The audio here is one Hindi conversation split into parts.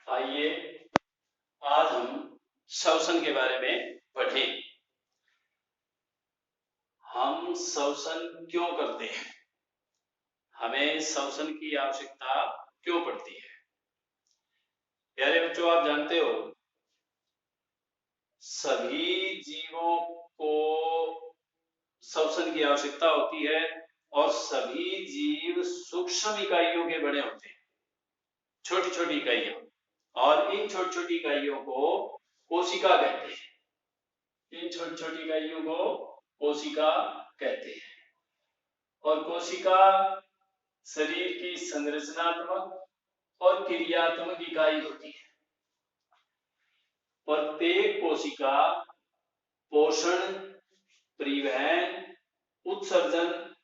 आइए आज हम श्वसन के बारे में पढ़ें। हम श्वसन क्यों करते हैं? हमें श्वसन की आवश्यकता क्यों पड़ती है? प्यारे बच्चों, आप जानते हो सभी जीवों को श्वसन की आवश्यकता होती है और सभी जीव सूक्ष्म इकाइयों के बने होते हैं, छोटी छोटी इकाइयां, और इन छोटी छोटी इकाइयों को कोशिका कहते हैं। इन छोटी छोटी इकाइयों को कोशिका कहते हैं। और कोशिका शरीर की संरचनात्मक और क्रियात्मक इकाई होती है। प्रत्येक कोशिका पोषण, परिवहन, उत्सर्जन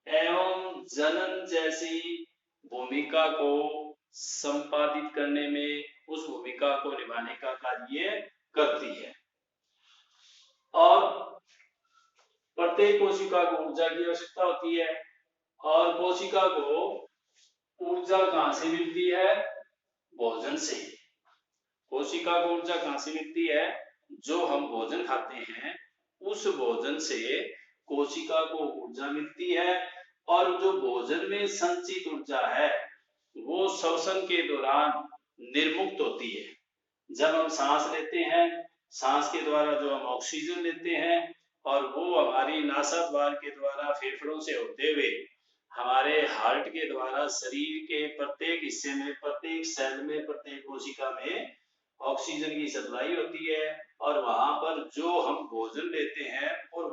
एवं जनन जैसी भूमिका को संपादित करने में, उस भूमिका को निभाने का कार्य करती है। और प्रत्येक कोशिका को ऊर्जा की आवश्यकता होती है। और कोशिका को ऊर्जा कहां से मिलती है? भोजन से। कोशिका को ऊर्जा कहां से मिलती है? जो हम भोजन खाते हैं उस भोजन से कोशिका को ऊर्जा मिलती है। और जो भोजन में संचित ऊर्जा है वो श्वसन के दौरान निर्मुक्त होती है। जब हम सांस लेते हैं, सांस के द्वारा जो हम ऑक्सीजन लेते हैं और वो हमारी नासाद्वार के द्वारा फेफड़ों से होते हुए हमारे हार्ट के द्वारा शरीर के प्रत्येक हिस्से में, प्रत्येक सेल में, प्रत्येक कोशिका में ऑक्सीजन की सप्लाई होती है। और वहां पर जो हम भोजन लेते हैं और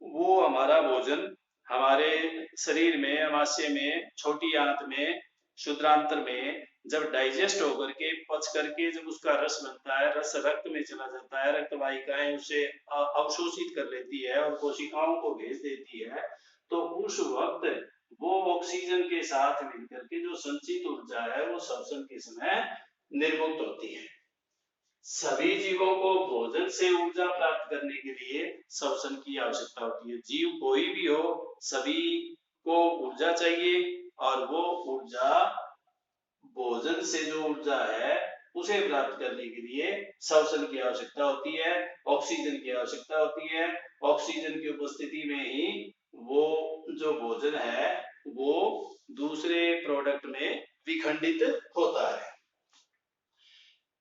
वो हमारा भोजन हमारे शरीर में, अमाशय में, छोटी आंत में, शुद्रांतर में जब डाइजेस्ट होकर के, पच करके जब उसका रस बनता है, रस रक्त में चला जाता है, रक्त वाहिकाएं उसे अवशोषित कर लेती है और कोशिकाओं को भेज देती है, तो उस वक्त वो ऑक्सीजन के साथ मिलकर के जो संचित ऊर्जा है वो श्वसन के समय निर्मुक्त होती है। सभी जीवों को भोजन से ऊर्जा प्राप्त करने के लिए श्वसन की आवश्यकता होती है। जीव कोई भी हो, सभी को ऊर्जा चाहिए और वो ऊर्जा भोजन से जो ऊर्जा है उसे प्राप्त करने के लिए श्वसन की आवश्यकता होती है, ऑक्सीजन की आवश्यकता होती है। ऑक्सीजन की उपस्थिति में ही वो जो भोजन है वो दूसरे प्रोडक्ट में विखंडित होता है।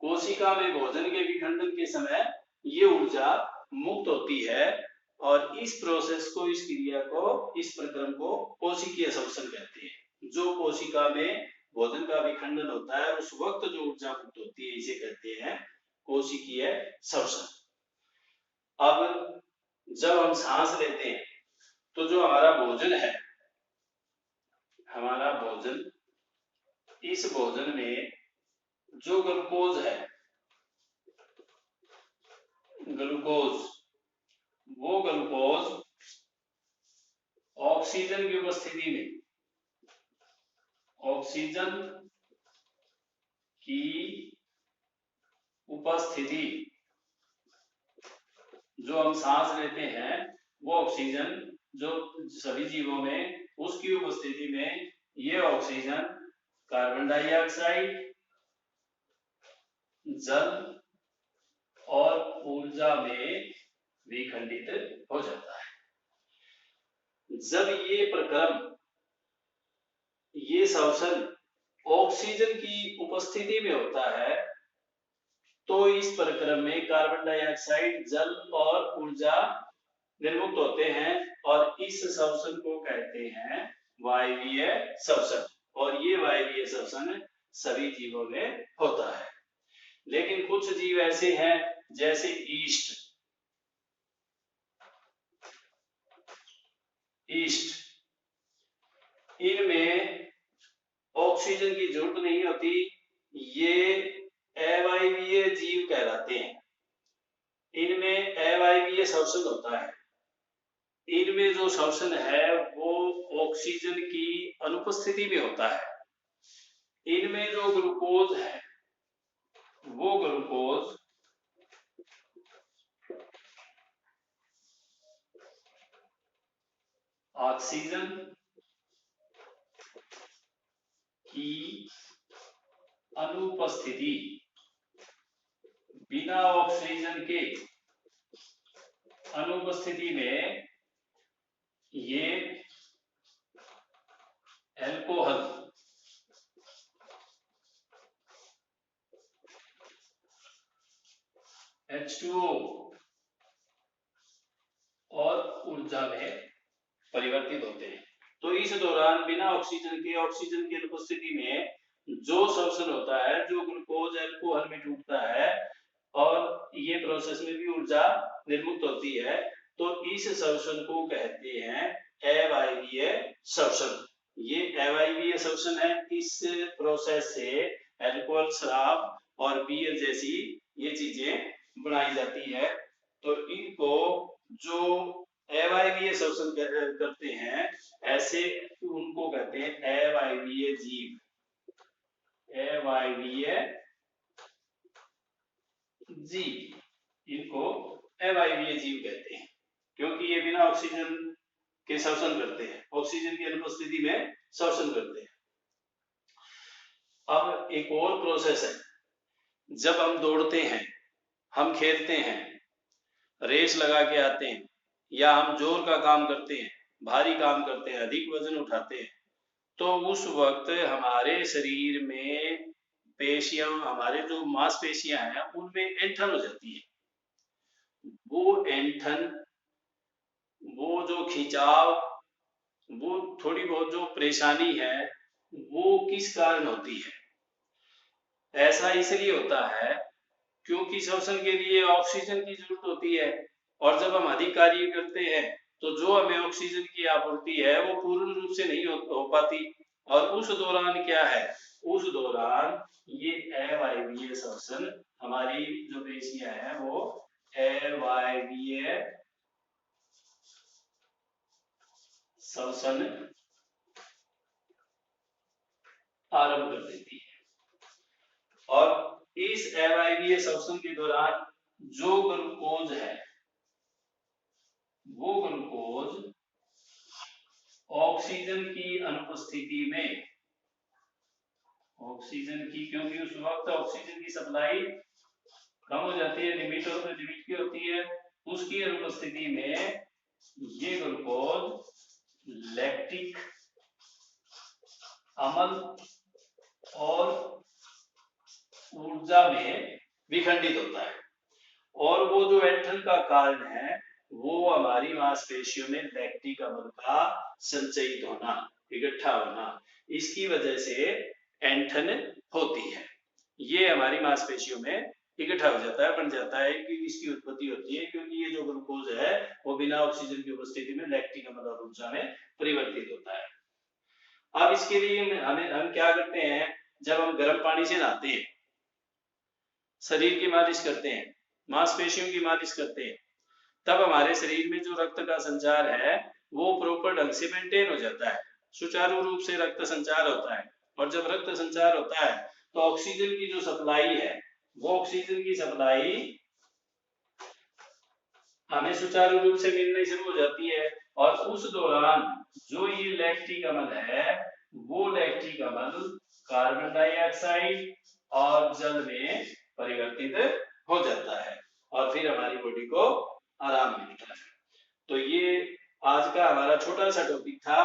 कोशिका में भोजन के विखंडन के समय ये ऊर्जा मुक्त होती है और इस प्रोसेस को, इस क्रिया को, इस प्रक्रम को कोशिकीय श्वसन कहते हैं। जो कोशिका में भोजन का विखंडन होता है उस वक्त जो ऊर्जा मुक्त होती है इसे कहते हैं कोशिकीय श्वसन। अब जब हम सांस लेते हैं तो जो हमारा भोजन है, हमारा भोजन, इस भोजन में जो ग्लूकोज है, ग्लूकोज, वो ग्लूकोज ऑक्सीजन की उपस्थिति में, ऑक्सीजन की उपस्थिति, जो हम सांस लेते हैं वो ऑक्सीजन जो सभी जीवों में, उसकी उपस्थिति में ये ऑक्सीजन कार्बन डाइऑक्साइड, जल और ऊर्जा में विखंडित हो जाता है। जब ये प्रक्रम, ये श्वसन ऑक्सीजन की उपस्थिति में होता है तो इस प्रक्रम में कार्बन डाइऑक्साइड, जल और ऊर्जा निर्मुक्त होते हैं और इस श्वसन को कहते हैं वायवीय श्वसन। और ये वायवीय श्वसन सभी जीवों में होता है। लेकिन कुछ जीव ऐसे हैं जैसे ईस्ट, इनमें ऑक्सीजन की जरूरत नहीं होती, ये अवायवीय जीव कहलाते हैं। इनमें अवायवीय श्वसन होता है। इनमें जो श्वसन है वो ऑक्सीजन की अनुपस्थिति में होता है। इनमें जो ग्लूकोज है वो ग्लूकोज ऑक्सीजन की अनुपस्थिति, बिना ऑक्सीजन के अनुपस्थिति में ये अल्कोहल H2O और ऊर्जा में परिवर्तित होते हैं। तो इस दौरान बिना ऑक्सीजन की अनुपस्थिति में जो शोषण होता है, जो ग्लूकोज अल्कोहल में टूटता है और ये प्रोसेस में भी ऊर्जा निर्मुक्त होती है, तो इस शोषण को कहते हैं अवायवीय शोषण। ये अवायवीय शोषण है। इस प्रोसेस से अल्कोहल, शराब और बियर जैसी ये चीजें बनाई जाती है। तो इनको जो अवायवीय शोषण करते हैं, ऐसे उनको कहते हैं अवायवीय जीव। अवायवीय जीव, इनको अवायवीय जीव कहते हैं, क्योंकि ये बिना ऑक्सीजन के शोषण करते हैं, ऑक्सीजन की अनुपस्थिति में शोषण करते हैं। अब एक और प्रोसेस है, जब हम दौड़ते हैं, हम खेलते हैं, रेस लगा के आते हैं, या हम जोर का काम करते हैं, भारी काम करते हैं, अधिक वजन उठाते हैं, तो उस वक्त हमारे शरीर में पेशियां, हमारे जो मांसपेशियां हैं, उनमें ऐंठन हो जाती है। वो ऐंठन, वो जो खिंचाव, वो थोड़ी बहुत जो परेशानी है, वो किस कारण होती है? ऐसा इसलिए होता है क्योंकि श्वसन के लिए ऑक्सीजन की जरूरत होती है, और जब हम अधिक कार्य करते हैं तो जो हमें ऑक्सीजन की आपूर्ति है वो पूर्ण रूप से नहीं हो पाती, और उस दौरान क्या है, उस दौरान ये अवायवीय श्वसन, हमारी जो पेशियां हैं वो अवायवीय श्वसन आरंभ कर देती है। और इस अवायवीय श्वसन के दौरान जो ग्लूकोज है, वो ग्लूकोज ऑक्सीजन की अनुपस्थिति में, ऑक्सीजन की, क्योंकि उस वक्त ऑक्सीजन की सप्लाई कम हो जाती है, लिमिट की होती है, उसकी अनुपस्थिति में ये ग्लूकोज लैक्टिक अम्ल और ऊर्जा में विखंडित होता है। और वो जो ऐंठन का कारण है, वो हमारी मांसपेशियों में लैक्टिक अम्ल का संचयित होना, इकट्ठा होना, इसकी वजह से ऐंठन होती है। ये हमारी मांसपेशियों में इकट्ठा हो जाता है, बन जाता है, कि इसकी उत्पत्ति होती है क्योंकि ये जो ग्लूकोज है वो बिना ऑक्सीजन की उपस्थिति में लैक्टिक अम्ल और ऊर्जा में परिवर्तित होता है। अब इसके लिए हम क्या करते हैं, जब हम गर्म पानी से नहाते हैं, शरीर की मालिश करते हैं, मांसपेशियों की मालिश करते हैं, तब हमारे शरीर में जो रक्त का संचार है वो प्रॉपर ढंग से मेंटेन हो जाता है, सुचारू रूप से रक्त संचार होता है। और जब रक्त संचार होता है तो ऑक्सीजन की जो सप्लाई है, वो ऑक्सीजन की सप्लाई हमें सुचारू रूप से मिलनी शुरू हो जाती है। और उस दौरान जो ये लैक्टिक अम्ल है, वो लैक्टिक अम्ल कार्बन डाइऑक्साइड और जल में परिवर्तित हो जाता है, और फिर हमारी बॉडी को आराम मिलता है। तो ये आज का हमारा छोटा सा टॉपिक था,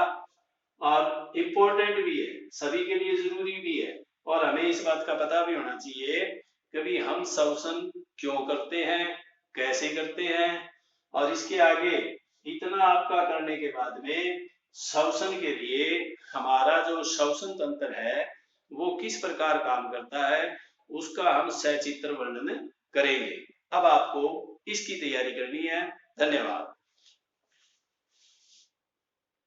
और इम्पोर्टेंट भी है, सभी के लिए जरूरी भी है, और हमें इस बात का पता भी होना चाहिए कि हम श्वसन क्यों करते हैं, कैसे करते हैं, और इसके आगे इतना आपका करने के बाद में श्वसन के लिए हमारा जो श्वसन तंत्र है वो किस प्रकार काम करता है, उसका हम सचित्र वर्णन करेंगे। अब आपको इसकी तैयारी करनी है। धन्यवाद।